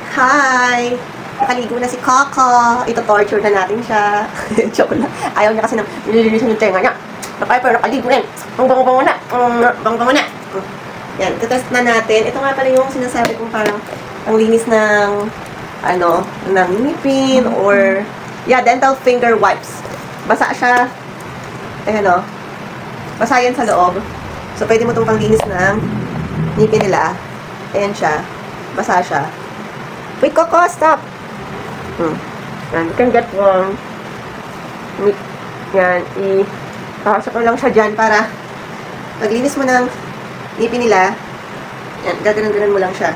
Hi! Nakaligo na si Coco. Ito, torture na natin siya. Joke lang. Ayaw niya kasi na nililinisan yung tenga niya. Pero nakaligo rin. Bango-bango na. Bango-bango na. Yan, test na natin. Ito nga pala yung sinasabi kong parang ang linis ng ng ngipin or dental finger wipes. Basa siya. Ayan o. Basa yan sa loob. So, pwede mo itong panglinis ng ngipin nila. Ayan siya. Basa siya. Wait, Coco, stop! Yan, you can get one. Yan, pakasok mo lang siya dyan para maglinis mo ng ngipin nila. Yan, gaganon-ganon mo lang siya.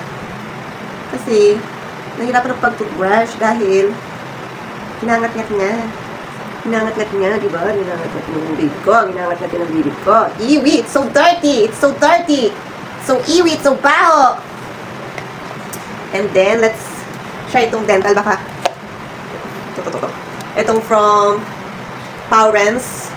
Kasi, nahirapan ang pag-toothbrush dahil hinangat-ngat niya. Hinangat-ngat niya, diba? Hinangat-ngat niya ng baby ko. Hinangat-ngat niya ng baby ko. Ewy! It's so dirty! It's so dirty! So ewy! It's so baho! And then, let's try itong dental. Baka ito. Itong from Powrens.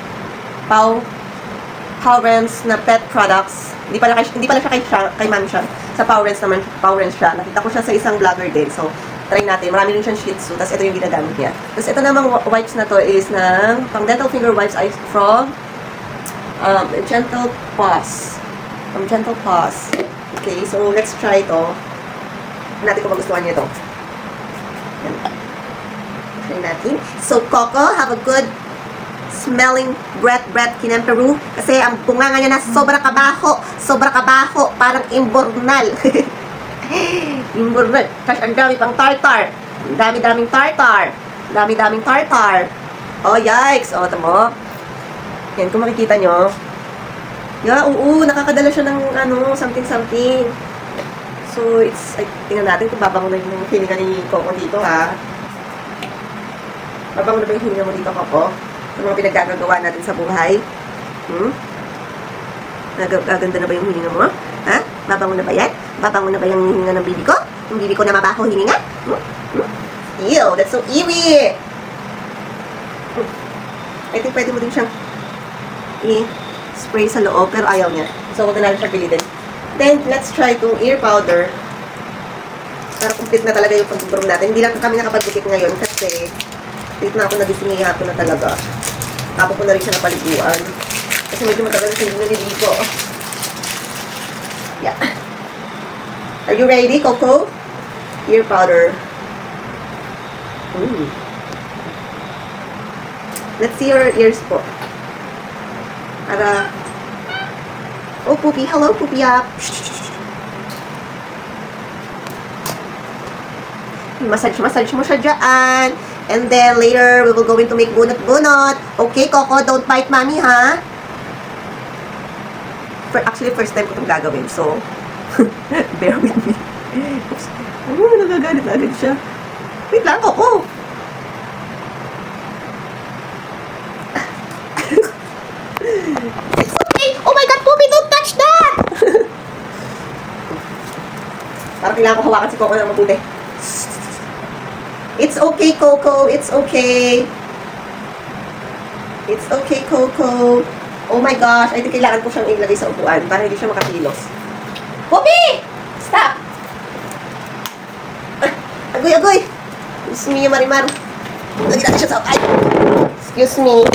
Powrens na pet products. Hindi pala siya kay Ma'am siya. Sa Powrens naman, Powrens siya. Nakita ko siya sa isang vlogger din. So, try natin. Marami rin siyang Shih Tzu. Tapos, ito yung ginagamit niya. Tapos, ito namang wipes na to is ng pang dental finger wipes ay from Gentle Paws. From Gentle Paws. Okay, so, let's try ito. Natin kung magustuhan niya ito. Try natin. So, Coco, have a good smelling breath kinemperu. Kasi ang bunganga niya na sobra kabaho. Parang imbornal. Imbornal. Kasi ang dami pang tartar. Dami-daming tartar. Oh, yikes. Oh, tamo. Yan, kung makikita nyo. Oo, nakakadala siya ng something. So, tingnan natin kung babango na yung hininga ni Coco dito, ha? Babango na ba yung hininga mo dito, Coco? Yung mga pinaggagawa natin sa buhay? Nagaganda na ba yung hininga mo? Ha? Babango na ba yan? Babango na ba yung hininga ng bibi ko? Yung bibi ko na mabaho hininga? Ew, that's so ewy! I think pwede mo din siyang i-spray sa loob, pero ayaw niya. So, huwag na natin siya pilitin. Then, let's try itong ear powder. Para complete na talaga yung pag-broom natin. Hindi lang kami nakapag-bukit ngayon kasi late na ako nagising hapon na talaga. Tapos ko na rin siya napaliguan. Kasi medyo matagal na hindi naliligo. Yeah. Are you ready, Coco? Ear powder. Let's see your ears po. Para... Oh, Poopy. Hello, Poopy up. Massage mo siya dyan. And then, later, we will go into make bunot-bunot. Okay, Coco, don't bite mommy, ha? Actually, first time ko itong gagawin. So, bear with me. Nagagalit na agad siya. Wait lang, Coco. It's okay. Oh my God, Poopy, don't touch that! Parang kailangan ko hawakan si Coco ng mabuti. It's okay, Coco. It's okay. It's okay, Coco. Oh my gosh, I think kailangan ko siyang ilagay sa upuan para hindi siya makakilos. Poopy! Stop! Agoy! Excuse me, Marimar. Lagi natin siya sa upuan. Excuse me.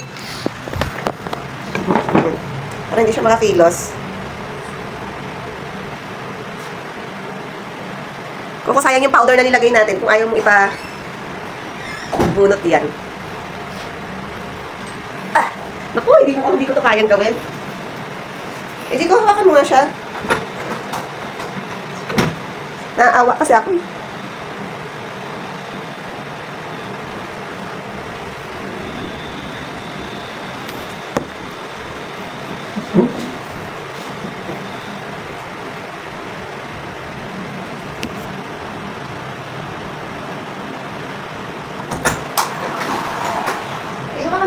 Para hindi siya makakilos. Kung sayang yung powder na nilagay natin, kung ayaw mo bunot yan. Naku, hindi ko to kayang gawin. Hindi ko, hawakan mo nga siya. Naaawa kasi ako.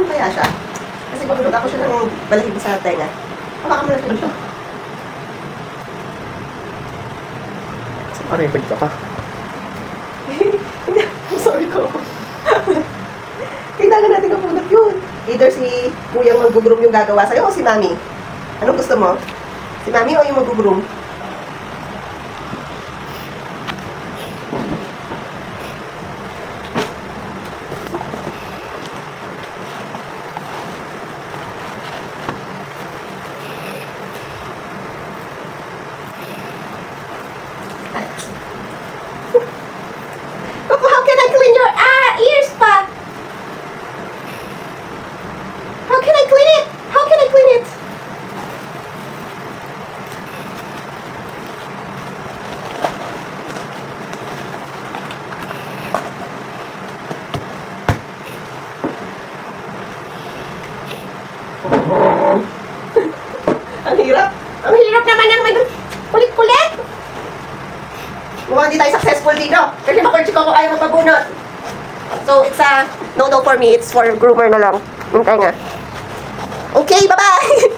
Kaya siya. Kasi pagulog ako siya ng balahib sa tenga. Hawakan mo lang siya. Ano yung pagka ka? I'm sorry ko. Kailangan natin kapulot yun. Either si kuyang mag-groom yung gagawa sa'yo o si mami. Anong gusto mo? Si mami o yung mag-groom? hirap. Ang hirap naman ng kulit-kulit. Mukhang hindi tayo successful dito. Kasi baka si Coco ayaw magpabunot. So, it's a no-no for me. It's for groomer na lang. Yung tenga. Okay, bye-bye!